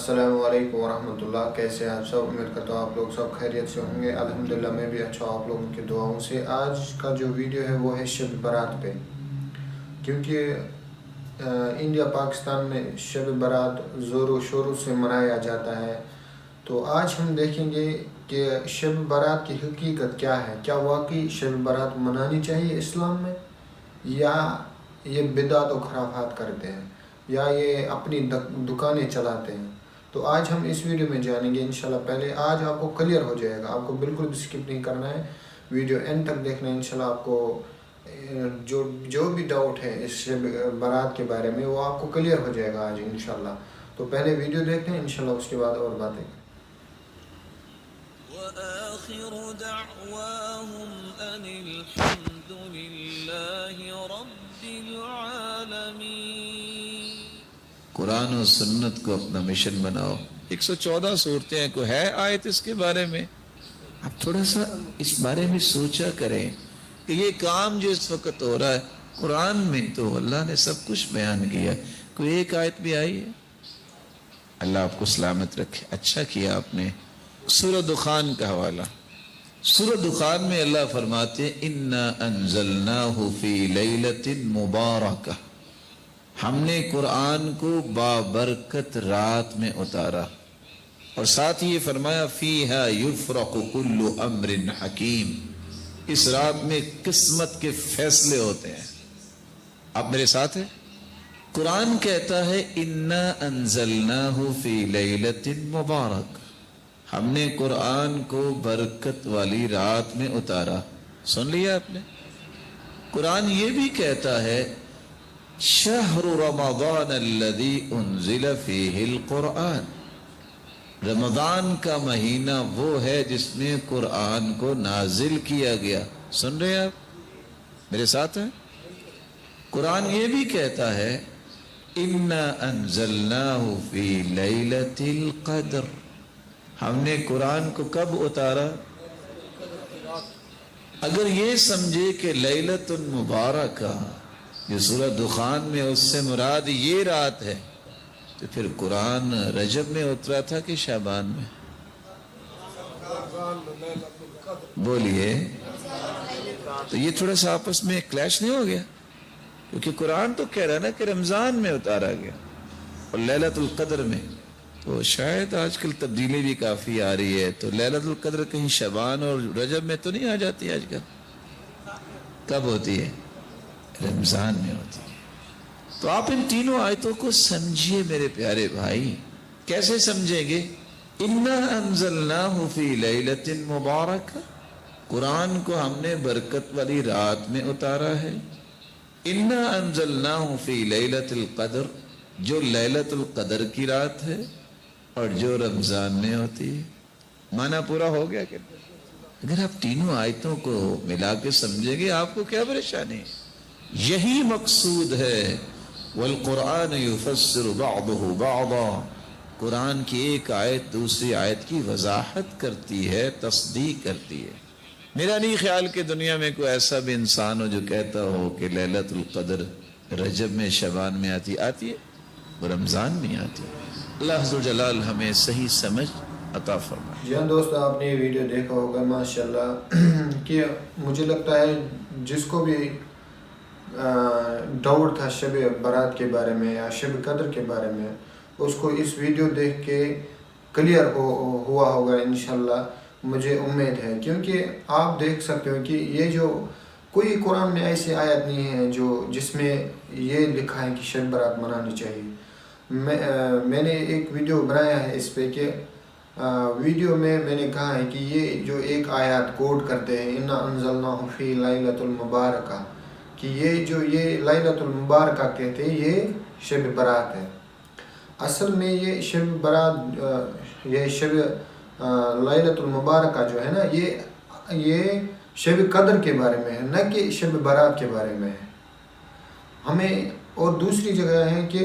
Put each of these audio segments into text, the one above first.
السلام علیکم ورحمۃ اللہ، کیسے ہیں آپ سب؟ امید کرتا ہوں آپ لوگ سب خیریت سے ہوں گے۔ الحمدللہ میں بھی اچھا ہوں آپ لوگوں کی دعاؤں سے۔ آج کا جو ویڈیو ہے وہ ہے شب برات پہ، کیونکہ انڈیا پاکستان میں شب برات زور و شور سے منایا جاتا ہے۔ تو آج ہم دیکھیں گے کہ شب برات کی حقیقت کیا ہے، کیا واقعی شب برات منانی چاہیے اسلام میں، یا یہ بدعت و خرافات کرتے ہیں، یا یہ اپنی دکانیں چلاتے ہیں۔ تو آج ہم اس ویڈیو میں جانیں گے انشاءاللہ۔ پہلے آج آپ کو کلیئر ہو جائے گا، آپ کو بالکل بھی سکپ نہیں کرنا ہے، ویڈیو اینڈ تک دیکھنا ہے۔ انشاءاللہ آپ کو جو بھی ڈاؤٹ ہے اس شب برات کے بارے میں وہ آپ کو کلیئر ہو جائے گا آج انشاءاللہ۔ تو پہلے ویڈیو دیکھتے ہیں انشاءاللہ، اس کے بعد اور باتیں۔ وآخر دعواهم أن الحمد لله رب العالمين۔ قرآن و سنت کو اپنا مشن بناؤ۔ 114 صورتیں ہیں، کوئی ہے آیت اس کے بارے میں؟ آپ تھوڑا سا اس بارے میں سوچا کریں کہ یہ کام جو اس وقت ہو رہا ہے، قرآن میں تو اللہ نے سب کچھ بیان کیا، کوئی ایک آیت بھی آئی ہے؟ اللہ آپ کو سلامت رکھے۔ اچھا کیا آپ نے۔ سورہ دخان کا حوالہ، سورہ دخان میں اللہ فرماتے ہیں اِنَّا أَنزَلْنَاهُ فِي لَيْلَةٍ مُبَارَكَةٍ، ہم نے قرآن کو بابرکت رات میں اتارا، اور ساتھ ہی یہ فرمایا فِيهَا يُفْرَقُ كُلُّ أَمْرٍ حَكِيمٍ، اس رات میں قسمت کے فیصلے ہوتے ہیں۔ آپ میرے ساتھ ہیں؟ قرآن کہتا ہے اِنَّا أَنزَلْنَاهُ فِي لَيْلَةٍ مُبَارَكَةٍ، ہم نے قرآن کو برکت والی رات میں اتارا۔ سن لیا آپ نے؟ قرآن یہ بھی کہتا ہے شہر رمضان الذی انزل فیہ القرآن، رمضان کا مہینہ وہ ہے جس میں قرآن کو نازل کیا گیا۔ سن رہے ہیں آپ؟ میرے ساتھ ہیں؟ قرآن یہ بھی کہتا ہے اِنَّا أَنزَلْنَاهُ فِي لَيْلَةِ الْقَدْرِ، ہم نے قرآن کو کب اتارا؟ اگر یہ سمجھے کہ لیلۃ المبارکہ یہ سورہ دخان میں اس سے مراد یہ رات ہے، تو پھر قرآن رجب میں اترا تھا کہ شعبان میں؟ بولیے، تو یہ تھوڑا سا آپس میں کلیش نہیں ہو گیا؟ کیونکہ قرآن تو کہہ رہا ہے نا کہ رمضان میں اتارا گیا اور لیلۃ القدر میں، تو شاید آج کل تبدیلی بھی کافی آ رہی ہے، تو لیلۃ القدر کہیں شعبان اور رجب میں تو نہیں آ جاتی آج کل؟ کب ہوتی ہے؟ رمضان میں ہوتی ہے۔ تو آپ ان تینوں آیتوں کو سمجھیے میرے پیارے بھائی۔ کیسے سمجھیں گے؟ اِنَّا أَنزَلْنَاهُ فِي لَيْلَةٍ مُبَارَكَةٍ، قرآن کو ہم نے برکت والی رات میں اتارا ہے۔ اِنَّا أَنزَلْنَاهُ فِي لَيْلَةِ الْقَدْرِ، جو لیلۃ القدر کی رات ہے اور جو رمضان میں ہوتی ہے۔ معنی پورا ہو گیا کہ اگر آپ تینوں آیتوں کو ملا کے سمجھیں گے آپ کو کیا پریشانی ہے؟ یہی مقصود ہے والقرآن يفسر بعضه بعضا، قرآن کی ایک آیت دوسری آیت کی وضاحت کرتی ہے، تصدیق کرتی ہے۔ میرا نہیں خیال کہ دنیا میں کوئی ایسا بھی انسان ہو جو کہتا ہو کہ لیلۃ القدر رجب میں شعبان میں آتی ہے، وہ رمضان میں آتی ہے۔ اللہ عز و جلال ہمیں صحیح سمجھ عطا فرمائے۔ جی ہاں دوستو، آپ نے یہ ویڈیو دیکھا ہوگا ماشاءاللہ، کہ مجھے لگتا ہے جس کو بھی ڈاؤٹ تھا شب برات کے بارے میں یا شب قدر کے بارے میں، اس کو اس ویڈیو دیکھ کے کلیئر ہوا ہوگا انشاءاللہ، مجھے امید ہے۔ کیونکہ آپ دیکھ سکتے ہو کہ یہ جو کوئی قرآن میں ایسی آیت نہیں ہے جس میں یہ لکھا ہے کہ شب برات منانی چاہیے۔ میں نے ایک ویڈیو بنایا ہے اس پہ، کہ ویڈیو میں نے کہا ہے کہ یہ جو ایک آیات کوٹ کرتے ہیں اِنَّا أَنزَلْنَاهُ فِي لَيْلَةِ الْمُبَارَكَةِ، کہ یہ لیلۃ المبارکہ کہتے ہیں یہ شب برات ہے۔ اصل میں یہ شب برات، یہ شب لیلۃ المبارکہ جو ہے نا، یہ شب قدر کے بارے میں ہے، نہ کہ شب برات کے بارے میں ہے۔ ہمیں اور دوسری جگہ ہے کہ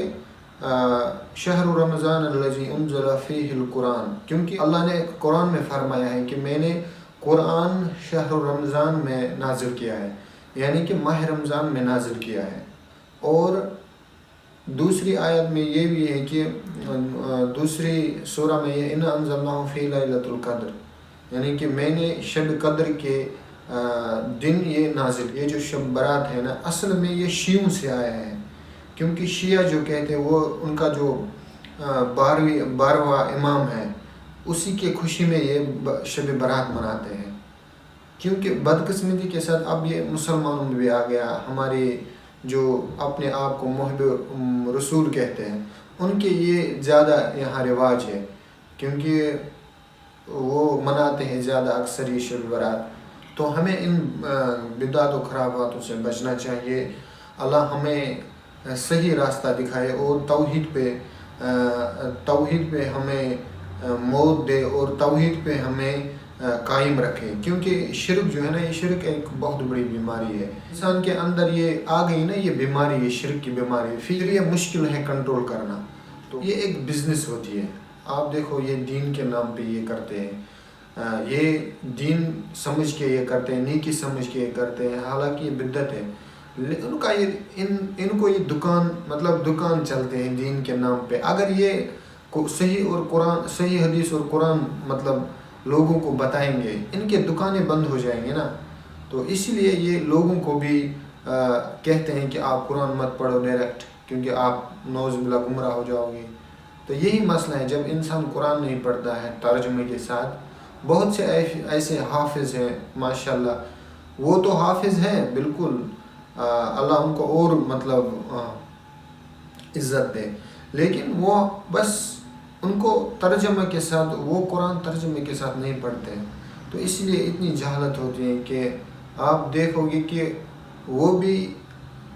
شہر رمضان الذی انزل فیہ القرآن، کیونکہ اللہ نے قرآن میں فرمایا ہے کہ میں نے قرآن شہر رمضان میں نازل کیا ہے، یعنی کہ ماہ رمضان میں نازل کیا ہے۔ اور دوسری آیت میں یہ بھی ہے کہ دوسری سورہ میں یہ ان انزلناہ فی لیلۃ القدر، یعنی کہ میں نے شب قدر کے دن یہ نازل، یہ جو شب برات ہے نا، اصل میں یہ شیعوں سے آیا ہے، کیونکہ شیعہ جو کہتے ہیں وہ ان کا جو 12واں امام ہے، اسی کے خوشی میں یہ شب برات مناتے ہیں۔ کیونکہ بدقسمتی کے ساتھ اب یہ مسلمانوں میں بھی آ گیا، ہمارے جو اپنے آپ کو محب رسول کہتے ہیں ان کے یہ زیادہ یہاں رواج ہے، کیونکہ وہ مناتے ہیں زیادہ اکثر یہ شب برات۔ تو ہمیں ان بدعت و خراباتوں سے بچنا چاہیے۔ اللہ ہمیں صحیح راستہ دکھائے اور توحید پہ ہمیں موت دے اور توحید پہ ہمیں قائم رکھے، کیونکہ شرک جو ہے نا، یہ شرک ایک بہت بڑی بیماری ہے، انسان کے اندر یہ آ گئی نا یہ بیماری، یہ شرک کی بیماری، پھر یہ مشکل ہے کنٹرول کرنا۔ تو یہ ایک بزنس ہوتی ہے، آپ دیکھو یہ دین کے نام پہ یہ کرتے ہیں، یہ دین سمجھ کے یہ کرتے ہیں، نیکی سمجھ کے یہ کرتے ہیں، حالانکہ یہ بدعت ہے۔ ان کو یہ دکان چلتے ہیں دین کے نام پہ۔ اگر یہ صحیح حدیث اور قرآن لوگوں کو بتائیں گے، ان کے دکانیں بند ہو جائیں گے نا۔ تو اسی لیے یہ لوگوں کو بھی کہتے ہیں کہ آپ قرآن مت پڑھو ڈائریکٹ، کیونکہ آپ نعوذ باللہ گمراہ ہو جاؤ گے۔ تو یہی مسئلہ ہے، جب انسان قرآن نہیں پڑھتا ہے ترجمے کے ساتھ۔ بہت سے ایسے حافظ ہیں ماشاءاللہ، وہ تو حافظ ہیں بالکل، اللہ ان کو اور عزت دے، لیکن وہ بس ان کو ترجمہ کے ساتھ، وہ قرآن ترجمے کے ساتھ نہیں پڑھتے ہیں۔ تو اس لیے اتنی جہالت ہوتی ہے کہ آپ دیکھو گے کہ وہ بھی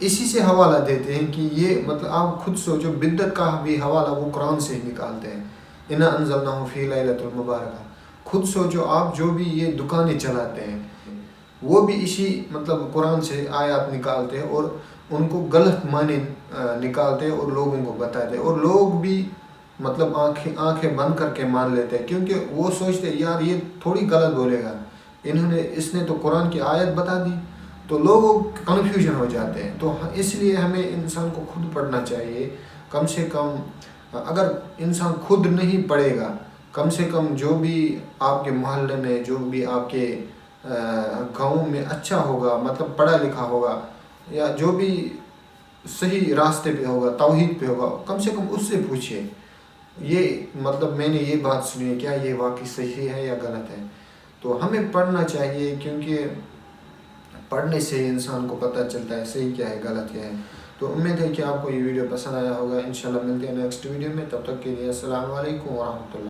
اسی سے حوالہ دیتے ہیں کہ یہ آپ خود سوچو، بدعت کا بھی حوالہ وہ قرآن سے ہی نکالتے ہیں، انا انزلناہ فی لیلۃ المبارکہ۔ خود سوچو آپ، جو بھی یہ دکانیں چلاتے ہیں وہ بھی اسی قرآن سے آیات نکالتے ہیں اور ان کو غلط معنی نکالتے ہیں اور لوگوں کو بتاتے ہیں، اور لوگ بھی آنکھیں بند کر کے مان لیتے ہیں، کیونکہ وہ سوچتے ہیں یار یہ تھوڑی غلط بولے گا، اس نے تو قرآن کی آیت بتا دی، تو لوگ کنفیوژن ہو جاتے ہیں۔ تو اس لیے ہمیں انسان کو خود پڑھنا چاہیے، کم سے کم اگر انسان خود نہیں پڑھے گا، کم سے کم جو بھی آپ کے محلے میں، جو بھی آپ کے گاؤں میں اچھا ہوگا، پڑھا لکھا ہوگا، یا جو بھی صحیح راستے پہ ہوگا، توحید پہ ہوگا، کم سے کم اس سے پوچھے، یہ میں نے یہ بات سنی ہے، کیا یہ واقعی صحیح ہے یا غلط ہے؟ تو ہمیں پڑھنا چاہیے، کیونکہ پڑھنے سے انسان کو پتہ چلتا ہے صحیح کیا ہے، غلط کیا ہے۔ تو امید ہے کہ آپ کو یہ ویڈیو پسند آیا ہوگا، انشاءاللہ ملتے ہیں نیکسٹ ویڈیو میں، تب تک کے لیے السلام علیکم ورحمۃ اللہ۔